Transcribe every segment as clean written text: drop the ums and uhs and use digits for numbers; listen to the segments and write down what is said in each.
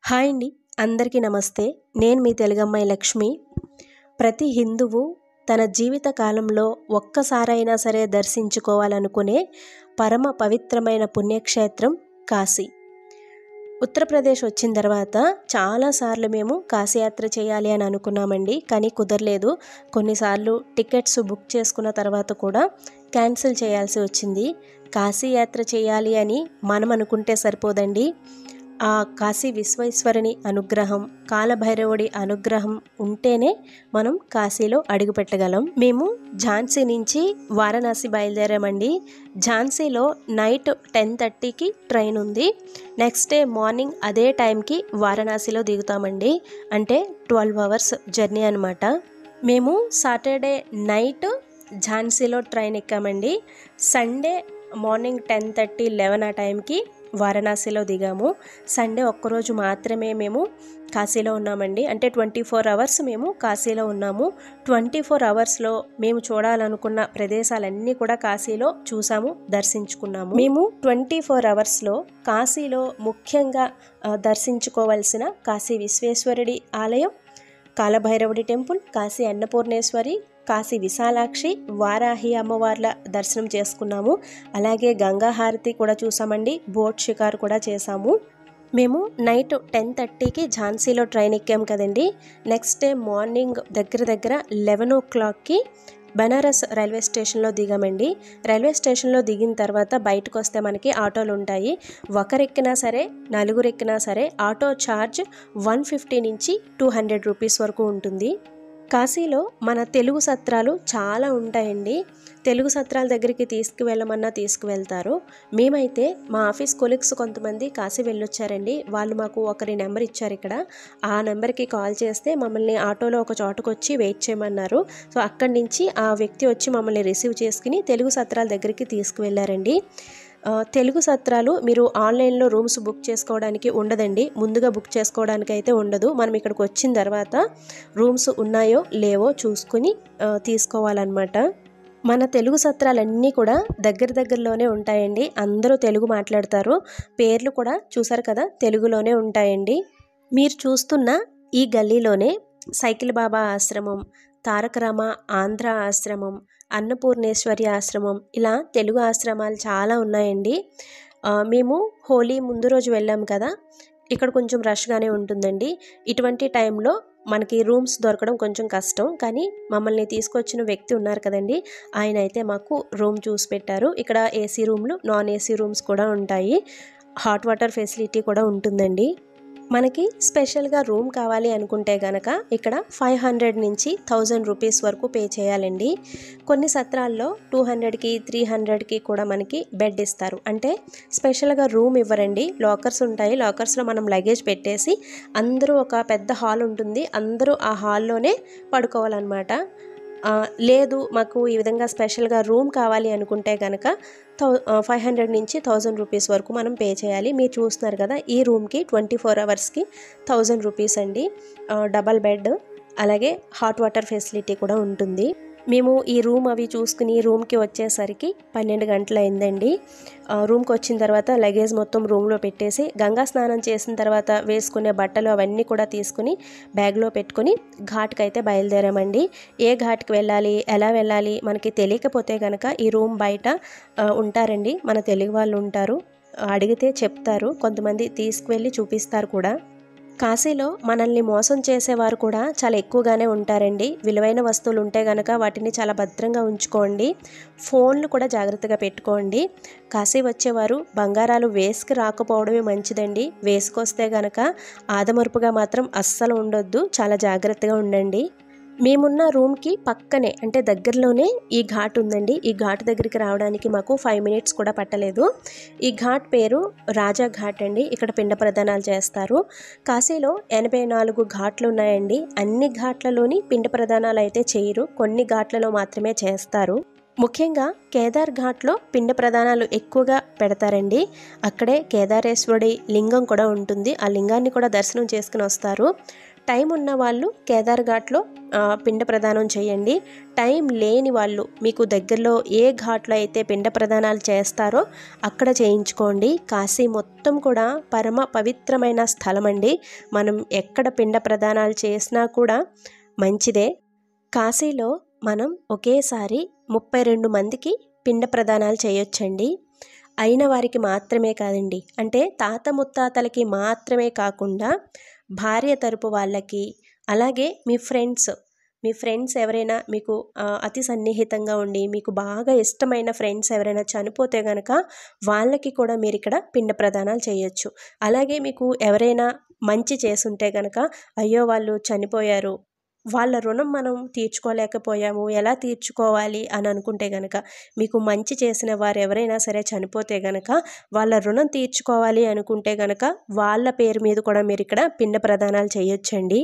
Hi అండి, అందరికీ నమస్తే. నేను మీ తెలుగమ్మాయి లక్ష్మి. ప్రతి హిందువు తన జీవిత కాలంలో ఒక్కసారైనా సరే దర్శించుకోవాలనుకునే పరమ పవిత్రమైన పుణ్యక్షేత్రం కాశీ. ఉత్తరప్రదేశ్ వచ్చిన తర్వాత చాలాసార్లు మేము కాశీయాత్ర చేయాలి అని అనుకున్నామండి, కానీ కుదరలేదు. కొన్నిసార్లు టికెట్స్ బుక్ చేసుకున్న తర్వాత కూడా క్యాన్సిల్ చేయాల్సి వచ్చింది. కాశీయాత్ర చేయాలి అని మనం అనుకుంటే సరిపోదండి. ఆ కాశీ విశ్వేశ్వరుని అనుగ్రహం, కాలభైరవుడి అనుగ్రహం ఉంటేనే మనం కాశీలో అడుగుపెట్టగలం. మేము ఝాన్సీ నుంచి వారణాసి బయలుదేరామండి. ఝాన్సీలో నైట్ 10:30కి ట్రైన్ ఉంది. నెక్స్ట్ డే మార్నింగ్ అదే టైంకి వారణాసిలో దిగుతామండి. అంటే 12 అవర్స్ జర్నీ అనమాట. మేము సాటర్డే నైట్ ఝాన్సీలో ట్రైన్ ఎక్కామండి. సండే మార్నింగ్ 10:30, 11 ఆ టైంకి వారణాసిలో దిగాము. సండే ఒక్కరోజు మాత్రమే మేము కాశీలో ఉన్నామండి. అంటే 24 అవర్స్ మేము కాశీలో ఉన్నాము. 24 అవర్స్లో మేము చూడాలనుకున్న ప్రదేశాలన్నీ కూడా కాశీలో చూసాము, దర్శించుకున్నాము. మేము 24 అవర్స్లో కాశీలో ముఖ్యంగా దర్శించుకోవాల్సిన కాశీ విశ్వేశ్వరుడి ఆలయం, కాలభైరవుడి టెంపుల్, కాశీ అన్నపూర్ణేశ్వరి, కాశీ విశాలాక్షి, వారాహి అమ్మవార్ల దర్శనం చేసుకున్నాము. అలాగే గంగా హారతి కూడా చూసామండి. బోట్ షికారు కూడా చేసాము. మేము నైట్ 10:30కి ఝాన్సీలో ట్రైన్ ఎక్కాము కదండి. నెక్స్ట్ డే మార్నింగ్ దగ్గర 11 o'clockకి బనారస్ రైల్వే స్టేషన్లో దిగామండి. రైల్వే స్టేషన్లో దిగిన తర్వాత బయటకు వస్తే మనకి ఆటోలు ఉంటాయి. ఒకరెక్కినా సరే, నలుగురు ఎక్కినా సరే ఆటో ఛార్జ్ 150 నుంచి 200 రూపీస్ వరకు ఉంటుంది. కాశీలో మన తెలుగు సత్రాలు చాలా ఉంటాయండి. తెలుగు సత్రాల దగ్గరికి తీసుకువెళ్ళమన్నా తీసుకువెళ్తారు. మేమైతే మా ఆఫీస్ కొలీగ్స్ కొంతమంది కాశీ వెళ్ళొచ్చారండి. వాళ్ళు మాకు ఒకరి నెంబర్ ఇచ్చారు ఇక్కడ. ఆ నెంబర్కి కాల్ చేస్తే మమ్మల్ని ఆటోలో ఒక చోటుకు వచ్చి వెయిట్ చేయమన్నారు. సో అక్కడి నుంచి ఆ వ్యక్తి వచ్చి మమ్మల్ని రిసీవ్ చేసుకుని తెలుగు సత్రాల దగ్గరికి తీసుకువెళ్ళారండి. తెలుగు సత్రాలు మీరు ఆన్లైన్లో రూమ్స్ బుక్ చేసుకోవడానికి ఉండదండి. ముందుగా బుక్ చేసుకోవడానికి అయితే ఉండదు. మనం ఇక్కడికి వచ్చిన తర్వాత రూమ్స్ ఉన్నాయో లేవో చూసుకుని తీసుకోవాలన్నమాట. మన తెలుగు సత్రాలన్నీ కూడా దగ్గరలోనే ఉంటాయండి. అందరూ తెలుగు మాట్లాడతారు. పేర్లు కూడా చూసారు కదా, తెలుగులోనే ఉంటాయండి. మీరు చూస్తున్న ఈ గల్లీలోనే సైకిల్ బాబా ఆశ్రమం, తారకరామ ఆంధ్ర ఆశ్రమం, అన్నపూర్ణేశ్వరి ఆశ్రమం, ఇలా తెలుగు ఆశ్రమాలు చాలా ఉన్నాయండి. మేము హోలీ ముందు రోజు వెళ్ళాము కదా, ఇక్కడ కొంచెం రష్గానే ఉంటుందండి. ఇటువంటి టైంలో మనకి రూమ్స్ దొరకడం కొంచెం కష్టం. కానీ మమ్మల్ని తీసుకొచ్చిన వ్యక్తి ఉన్నారు కదండి, ఆయన అయితే మాకు రూమ్ చూసి పెట్టారు. ఇక్కడ ఏసీ రూమ్లు, నాన్ ఏసీ రూమ్స్ కూడా ఉంటాయి. హాట్ వాటర్ ఫెసిలిటీ కూడా ఉంటుందండి. మనకి స్పెషల్గా రూమ్ కావాలి అనుకుంటే కనుక ఇక్కడ 500 నుంచి 1000 రూపీస్ వరకు పే చేయాలండి. కొన్ని సత్రాల్లో 200కి 300కి కూడా మనకి బెడ్ ఇస్తారు. అంటే స్పెషల్గా రూమ్ ఇవ్వరండి, లాకర్స్ ఉంటాయి. లాకర్స్లో మనం లగేజ్ పెట్టేసి అందరూ ఒక పెద్ద హాల్ ఉంటుంది, అందరూ ఆ హాల్లోనే పడుకోవాలన్నమాట. లేదు మాకు ఈ విధంగా స్పెషల్గా రూమ్ కావాలి అనుకుంటే కనుక 500 నుంచి 1000 రూపీస్ వరకు మనం పే చేయాలి. మీరు చూస్తున్నారు కదా, ఈ రూమ్కి 24 అవర్స్కి 1000 రూపీస్ అండి. డబల్ బెడ్, అలాగే హాట్ వాటర్ ఫెసిలిటీ కూడా ఉంటుంది. మేము ఈ రూమ్ అవి చూసుకుని రూమ్కి వచ్చేసరికి 12 గంటలు అయిందండి. రూమ్కి వచ్చిన తర్వాత లగేజ్ మొత్తం రూమ్లో పెట్టేసి గంగా స్నానం చేసిన తర్వాత వేసుకునే బట్టలు అవన్నీ కూడా తీసుకుని బ్యాగ్లో పెట్టుకుని ఘాట్కి అయితే బయలుదేరామండి. ఏ ఘాట్కి వెళ్ళాలి, ఎలా వెళ్ళాలి మనకి తెలియకపోతే కనుక ఈ రూమ్ బయట ఉంటారండి, మన తెలుగు వాళ్ళు ఉంటారు. అడిగితే చెప్తారు, కొంతమంది తీసుకువెళ్ళి చూపిస్తారు కూడా. కాశీలో మనల్ని మోసం చేసేవారు కూడా చాలా ఎక్కువగానే ఉంటారండి. విలువైన వస్తువులు ఉంటే కనుక వాటిని చాలా భద్రంగా ఉంచుకోండి. ఫోన్లు కూడా జాగ్రత్తగా పెట్టుకోండి. కాశీ వచ్చేవారు బంగారాలు వేసుకు రాకపోవడమే మంచిదండి. వేసుకొస్తే కనుక ఆదమరుపుగా మాత్రం అస్సలు ఉండొద్దు, చాలా జాగ్రత్తగా ఉండండి. మేమున్న రూమ్కి పక్కనే అంటే దగ్గరలోనే ఈ ఘాట్ ఉందండి. ఈ ఘాట్ దగ్గరికి రావడానికి మాకు 5 minutes కూడా పట్టలేదు. ఈ ఘాట్ పేరు రాజా ఘాట్ అండి. ఇక్కడ పిండ ప్రదానాలు చేస్తారు. కాశీలో 84 ఘాట్లు ఉన్నాయండి. అన్ని ఘాట్లలోని పిండ ప్రదానాలు అయితే చేయరు, కొన్ని ఘాట్లలో మాత్రమే చేస్తారు. ముఖ్యంగా కేదార్ ఘాట్లో పిండ ప్రదానాలు ఎక్కువగా పెడతారండి. అక్కడే కేదారేశ్వరుడి లింగం కూడా ఉంటుంది. ఆ లింగాన్ని కూడా దర్శనం చేసుకుని వస్తారు. టైం ఉన్న వాళ్ళు కేదార్ ఘాట్లో పిండ ప్రదానం చేయండి. టైం లేని వాళ్ళు మీకు దగ్గరలో ఏ ఘాట్లో అయితే పిండ ప్రదానాలు చేస్తారో అక్కడ చేయించుకోండి. కాశీ మొత్తం కూడా పరమ పవిత్రమైన స్థలం అండి. మనం ఎక్కడ పిండ ప్రదానాలు చేసినా కూడా మంచిదే. కాశీలో మనం ఒకేసారి 32 మందికి పిండ ప్రదానాలు చేయొచ్చండి. అయిన వారికి మాత్రమే కాదండి, అంటే తాత ముత్తాతలకి మాత్రమే కాకుండా భార్య తరపు వాళ్ళకి, అలాగే మీ ఫ్రెండ్స్ ఎవరైనా మీకు అతి సన్నిహితంగా ఉండి మీకు బాగా ఇష్టమైన ఫ్రెండ్స్ ఎవరైనా చనిపోతే కనుక వాళ్ళకి కూడా మీరు ఇక్కడ పిండ ప్రదానాలు చేయొచ్చు. అలాగే మీకు ఎవరైనా మంచి చేసుంటే కనుక, అయ్యో వాళ్ళు చనిపోయారు, వాళ్ళ రుణం మనం తీర్చుకోలేకపోయాము, ఎలా తీర్చుకోవాలి అని అనుకుంటే కనుక, మీకు మంచి చేసిన వారు ఎవరైనా సరే చనిపోతే కనుక వాళ్ళ రుణం తీర్చుకోవాలి అనుకుంటే కనుక వాళ్ళ పేరు మీద కూడా మీరు ఇక్కడ పిండ ప్రదానాలు చేయొచ్చండి.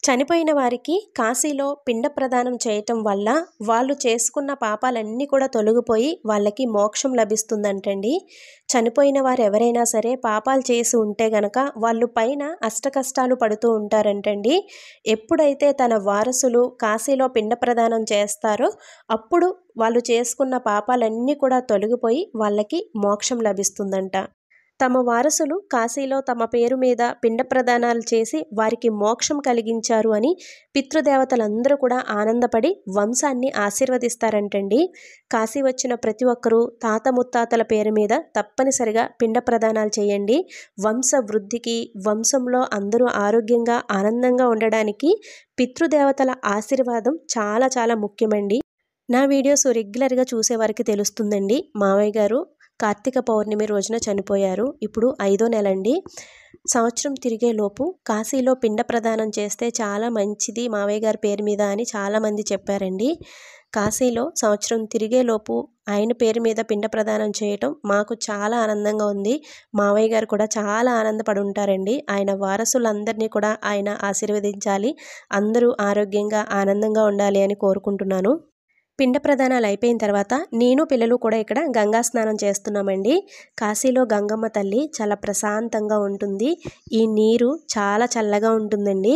చనిపోయిన వారికి కాశీలో పిండ ప్రదానం చేయటం వల్ల వాళ్ళు చేసుకున్న పాపాలన్నీ కూడా తొలగిపోయి వాళ్ళకి మోక్షం లభిస్తుందంటండి. చనిపోయిన వారు ఎవరైనా సరే పాపాలు చేసి ఉంటే గనక వాళ్ళు పైన అష్టకష్టాలు పడుతూ ఉంటారంటండి. ఎప్పుడైతే తన వారసులు కాశీలో పిండ ప్రదానం చేస్తారో అప్పుడు వాళ్ళు చేసుకున్న పాపాలన్నీ కూడా తొలగిపోయి వాళ్ళకి మోక్షం లభిస్తుందంట. తమ వారసులు కాశీలో తమ పేరు మీద పిండ ప్రదానాలు చేసి వారికి మోక్షం కలిగించారు అని పితృదేవతలందరూ కూడా ఆనందపడి వంశాన్ని ఆశీర్వదిస్తారంటండి. కాశీ వచ్చిన ప్రతి ఒక్కరూ తాత ముత్తాతల పేరు మీద తప్పనిసరిగా పిండ ప్రదానాలు చేయండి. వంశ వృద్ధికి, వంశంలో అందరూ ఆరోగ్యంగా ఆనందంగా ఉండడానికి పితృదేవతల ఆశీర్వాదం చాలా చాలా ముఖ్యమండి. నా వీడియోస్ రెగ్యులర్గా చూసే వారికి తెలుస్తుందండి, మావయ్య గారు కార్తీక పౌర్ణమి రోజున చనిపోయారు. ఇప్పుడు 5వ నెల అండి. సంవత్సరం తిరిగేలోపు కాశీలో పిండ ప్రదానం చేస్తే చాలా మంచిది మావయ్య గారి పేరు మీద అని చాలామంది చెప్పారండి. కాశీలో సంవత్సరం తిరిగేలోపు ఆయన పేరు మీద పిండ ప్రదానం చేయటం మాకు చాలా ఆనందంగా ఉంది. మావయ్య గారు కూడా చాలా ఆనందపడి ఉంటారండి. ఆయన వారసులందరినీ కూడా ఆయన ఆశీర్వదించాలి, అందరూ ఆరోగ్యంగా ఆనందంగా ఉండాలి అని కోరుకుంటున్నాను. పిండ ప్రదానాలు అయిపోయిన తర్వాత నేను పిల్లలు కూడా ఇక్కడ గంగా స్నానం చేస్తున్నామండి. కాశీలో గంగమ్మ తల్లి చాలా ప్రశాంతంగా ఉంటుంది. ఈ నీరు చాలా చల్లగా ఉంటుందండి.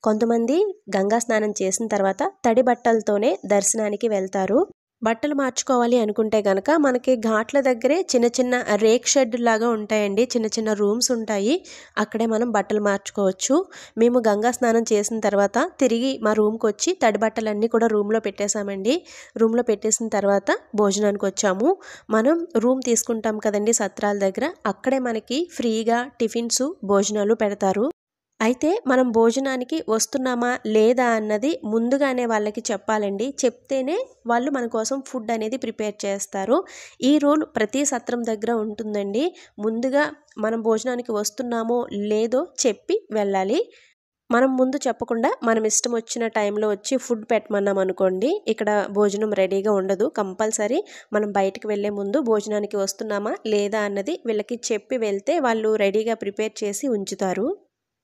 కొంతమంది గంగా స్నానం చేసిన తర్వాత తడి బట్టలతోనే దర్శనానికి వెళ్తారు. బట్టలు మార్చుకోవాలి అనుకుంటే కనుక మనకి ఘాట్ల దగ్గరే చిన్న చిన్న రేక్ షెడ్ లాగా ఉంటాయండి, చిన్న చిన్న రూమ్స్ ఉంటాయి, అక్కడే మనం బట్టలు మార్చుకోవచ్చు. మేము గంగా స్నానం చేసిన తర్వాత తిరిగి మా రూమ్కి వచ్చి తడి బట్టలన్నీ కూడా రూమ్లో పెట్టేశామండి. రూమ్లో పెట్టేసిన తర్వాత భోజనానికి వచ్చాము. మనం రూమ్ తీసుకుంటాం కదండి సత్రాల దగ్గర, అక్కడే మనకి ఫ్రీగా టిఫిన్స్ భోజనాలు పెడతారు. అయితే మనం భోజనానికి వస్తున్నామా లేదా అన్నది ముందుగానే వాళ్ళకి చెప్పాలండి. చెప్తేనే వాళ్ళు మన కోసం ఫుడ్ అనేది ప్రిపేర్ చేస్తారు. ఈ రూల్ ప్రతి సత్రం దగ్గర ఉంటుందండి. ముందుగా మనం భోజనానికి వస్తున్నామో లేదో చెప్పి వెళ్ళాలి. మనం ముందు చెప్పకుండా మనం ఇష్టం వచ్చిన టైంలో వచ్చి ఫుడ్ పెట్టమన్నాం అనుకోండి, ఇక్కడ భోజనం రెడీగా ఉండదు. కంపల్సరీ మనం బయటకు వెళ్ళే ముందు భోజనానికి వస్తున్నామా లేదా అన్నది వీళ్ళకి చెప్పి వెళ్తే వాళ్ళు రెడీగా ప్రిపేర్ చేసి ఉంచుతారు.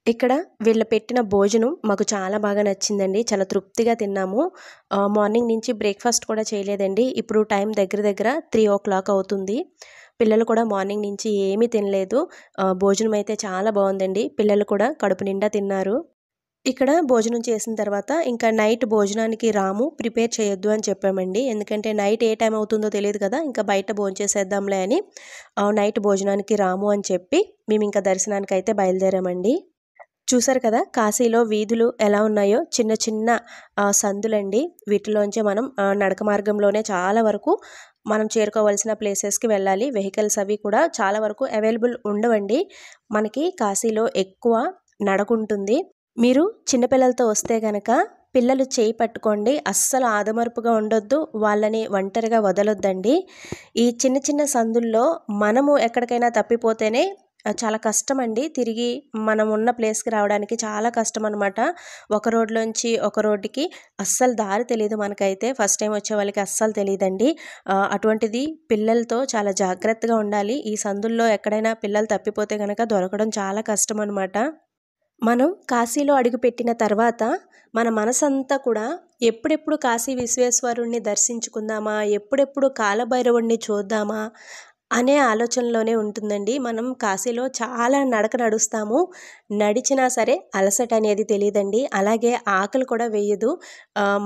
ఇక్కడ వీళ్ళు పెట్టిన భోజనం మాకు చాలా బాగా నచ్చిందండి. చాలా తృప్తిగా తిన్నాము. మార్నింగ్ నుంచి బ్రేక్ఫాస్ట్ కూడా చేయలేదండి. ఇప్పుడు టైం దగ్గర 3:00 అవుతుంది. పిల్లలు కూడా మార్నింగ్ నుంచి ఏమీ తినలేదు. భోజనం అయితే చాలా బాగుందండి. పిల్లలు కూడా కడుపు నిండా తిన్నారు. ఇక్కడ భోజనం చేసిన తర్వాత ఇంకా నైట్ భోజనానికి రాము, ప్రిపేర్ చేయొద్దు అని చెప్పామండి. ఎందుకంటే నైట్ ఏ టైం అవుతుందో తెలియదు కదా, ఇంకా బయట భోంచేసేద్దాంలే అని నైట్ భోజనానికి రాము అని చెప్పి మేము ఇంకా దర్శనానికి అయితే బయలుదేరామండి. చూసారు కదా కాశీలో వీధులు ఎలా ఉన్నాయో, చిన్న చిన్న సందులండి. వీటిలోంచే మనం నడక మార్గంలోనే చాలా వరకు మనం చేరుకోవాల్సిన ప్లేసెస్కి వెళ్ళాలి. వెహికల్స్ అవి కూడా చాలా వరకు అవైలబుల్ ఉండవండి. మనకి కాశీలో ఎక్కువ నడకుంటుంది. మీరు చిన్నపిల్లలతో వస్తే కనుక పిల్లలు చేయి పట్టుకోండి, అస్సలు ఆదమరుపుగా ఉండొద్దు, వాళ్ళని ఒంటరిగా వదలొద్దండి. ఈ చిన్న చిన్న సందుల్లో మనము ఎక్కడికైనా తప్పిపోతేనే చాలా కష్టం అండి. తిరిగి మనం ఉన్న ప్లేస్కి రావడానికి చాలా కష్టం అనమాట. ఒక రోడ్లోంచి ఒక రోడ్డుకి అస్సలు దారి తెలియదు మనకైతే. ఫస్ట్ టైం వచ్చే వాళ్ళకి అస్సలు తెలియదండి. అటువంటిది పిల్లలతో చాలా జాగ్రత్తగా ఉండాలి. ఈ సందుల్లో ఎక్కడైనా పిల్లలు తప్పిపోతే కనుక దొరకడం చాలా కష్టం అనమాట. మనం కాశీలో అడుగుపెట్టిన తర్వాత మన మనసంతా కూడా ఎప్పుడెప్పుడు కాశీ విశ్వేశ్వరుణ్ణి దర్శించుకుందామా, ఎప్పుడెప్పుడు కాలభైరవుణ్ణి చూద్దామా అనే ఆలోచనలోనే ఉంటుందండి. మనం కాశీలో చాలా నడక నడుస్తాము. నడిచినా సరే అలసట అనేది తెలీదండి. అలాగే ఆకలి కూడా వేయదు.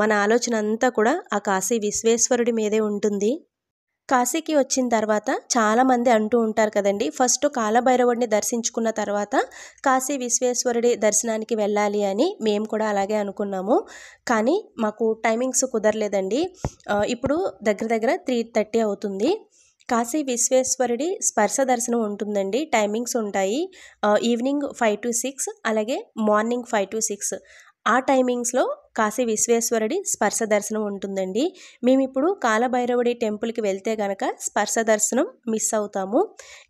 మన ఆలోచన అంతా కూడా ఆ కాశీ విశ్వేశ్వరుడి మీదే ఉంటుంది. కాశీకి వచ్చిన తర్వాత చాలామంది అంటూ ఉంటారు కదండీ! ఫస్ట్ కాలభైరవుడిని దర్శించుకున్న తర్వాత కాశీ విశ్వేశ్వరుడి దర్శనానికి వెళ్ళాలి అని. మేము కూడా అలాగే అనుకున్నాము. కానీ మాకు టైమింగ్స్ కుదరలేదండి. ఇప్పుడు దగ్గర దగ్గర 3:30 అవుతుంది. కాశీ విశ్వేశ్వరుడి స్పర్శ దర్శనం ఉంటుందండి. టైమింగ్స్ ఉంటాయి. ఈవినింగ్ 5-6 అలాగే మార్నింగ్ 5-6 ఆ టైమింగ్స్‌లో కాశీ విశ్వేశ్వరుడి స్పర్శ దర్శనం ఉంటుందండి. మేమిప్పుడు కాలభైరవుడి టెంపుల్‌కి వెళ్తే గనక స్పర్శ దర్శనం మిస్ అవుతాము.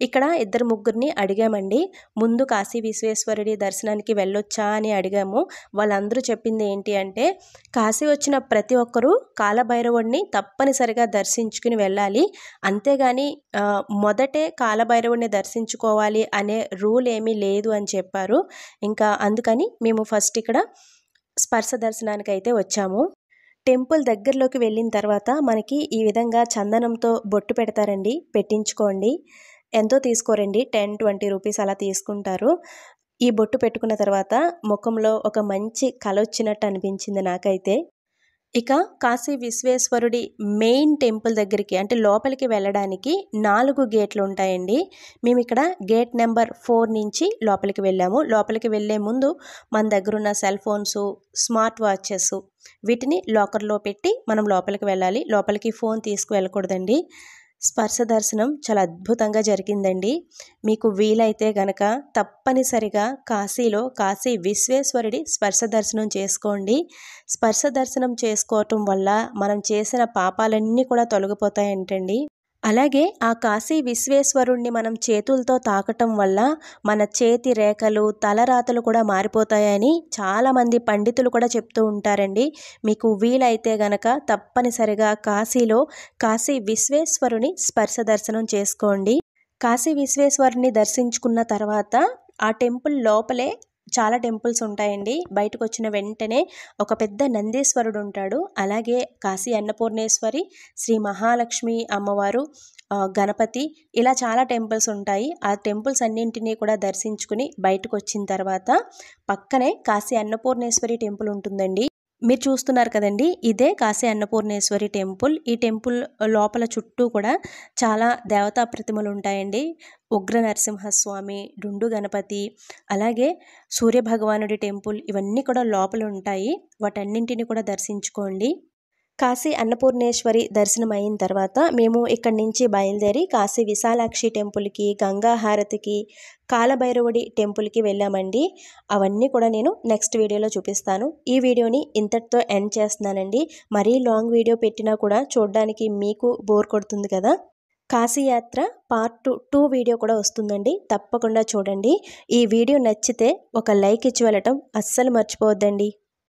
ఇక్కడ ఇద్దరు ముగ్గురిని అడిగామండి. ముందు కాశీ విశ్వేశ్వరుడి దర్శనానికి వెళ్ళొచ్చా అని అడిగాము. వాళ్ళందరూ చెప్పింది ఏంటి అంటే, కాశీ వచ్చిన ప్రతి ఒక్కరూ కాలభైరవుడిని తప్పనిసరిగా దర్శించుకుని వెళ్ళాలి. అంతేగాని మొదటే కాలభైరవుడిని దర్శించుకోవాలి అనే రూల్ ఏమీ లేదు అని చెప్పారు. ఇంకా అందుకని మేము ఫస్ట్ ఇక్కడ స్పర్శ దర్శనానికైతే వచ్చాము. టెంపుల్ దగ్గరలోకి వెళ్ళిన తర్వాత మనకి ఈ విధంగా చందనంతో బొట్టు పెడతారండి. పెట్టించుకోండి. ఎంతో తీసుకోరండి. 10-20 రూపీస్ అలా తీసుకుంటారు. ఈ బొట్టు పెట్టుకున్న తర్వాత ముఖంలో ఒక మంచి కలొచ్చినట్టు అనిపించింది నాకైతే. ఇక కాశీ విశ్వేశ్వరుడి మెయిన్ టెంపుల్ దగ్గరికి అంటే లోపలికి వెళ్ళడానికి 4 గేట్లు ఉంటాయండి. మేమిక్కడ గేట్ నెంబర్ 4 నుంచి లోపలికి వెళ్ళాము. లోపలికి వెళ్ళే ముందు మన దగ్గరున్న సెల్ ఫోన్సు, స్మార్ట్ వాచెస్ వీటిని లాకర్‌లో పెట్టి మనం లోపలికి వెళ్ళాలి. లోపలికి ఫోన్ తీసుకువెళ్ళకూడదండి. స్పర్శ దర్శనం చాలా అద్భుతంగా జరిగిందండి. మీకు వీలైతే గనక తప్పనిసరిగా కాశీలో కాశీ విశ్వేశ్వరుడి స్పర్శ దర్శనం చేసుకోండి. స్పర్శ దర్శనం చేసుకోవటం వల్ల మనం చేసిన పాపాలన్నీ కూడా తొలగిపోతాయంటండి. అలాగే ఆ కాశీ విశ్వేశ్వరుణ్ణి మనం చేతులతో తాకటం వల్ల మన చేతి రేఖలు, తలరాతలు కూడా మారిపోతాయని చాలామంది పండితులు కూడా చెప్తూ ఉంటారండి. మీకు వీలైతే గనక తప్పనిసరిగా కాశీలో కాశీ విశ్వేశ్వరుని స్పర్శ దర్శనం చేసుకోండి. కాశీ విశ్వేశ్వరుని దర్శించుకున్న తర్వాత ఆ టెంపుల్ లోపలే చాలా టెంపుల్స్ ఉంటాయండి. బయటకొచ్చిన వెంటనే ఒక పెద్ద నందీశ్వరుడు ఉంటాడు. అలాగే కాశీ అన్నపూర్ణేశ్వరి, శ్రీ మహాలక్ష్మి అమ్మవారు, గణపతి ఇలా చాలా టెంపుల్స్ ఉంటాయి. ఆ టెంపుల్స్ అన్నింటినీ కూడా దర్శించుకుని బయటకొచ్చిన తర్వాత పక్కనే కాశీ అన్నపూర్ణేశ్వరి టెంపుల్ ఉంటుందండి. మీరు చూస్తున్నారు కదండి, ఇదే కాశీ అన్నపూర్ణేశ్వరి టెంపుల్. ఈ టెంపుల్ లోపల చుట్టూ కూడా చాలా దేవతా ప్రతిమలు ఉంటాయండి. ఉగ్ర నరసింహస్వామి, డుండు గణపతి, అలాగే సూర్యభగవానుడి టెంపుల్ ఇవన్నీ కూడా లోపల ఉంటాయి. వాటన్నింటిని కూడా దర్శించుకోండి. కాశీ అన్నపూర్ణేశ్వరి దర్శనం అయిన తర్వాత మేము ఇక్కడి నుంచి బయలుదేరి కాశీ విశాలాక్షి టెంపుల్కి, గంగా హారతికి, కాలభైరవుడి టెంపుల్కి వెళ్ళామండి. అవన్నీ కూడా నేను నెక్స్ట్ వీడియోలో చూపిస్తాను. ఈ వీడియోని ఇంతటితో ఎండ్ చేస్తున్నానండి. మరీ లాంగ్ వీడియో పెట్టినా కూడా చూడడానికి మీకు బోర్ కొడుతుంది కదా. కాశీయాత్ర పార్ట్ 2 వీడియో కూడా వస్తుందండి. తప్పకుండా చూడండి. ఈ వీడియో నచ్చితే ఒక లైక్ ఇచ్చి వెళ్ళటం అస్సలు మర్చిపోవద్దండి.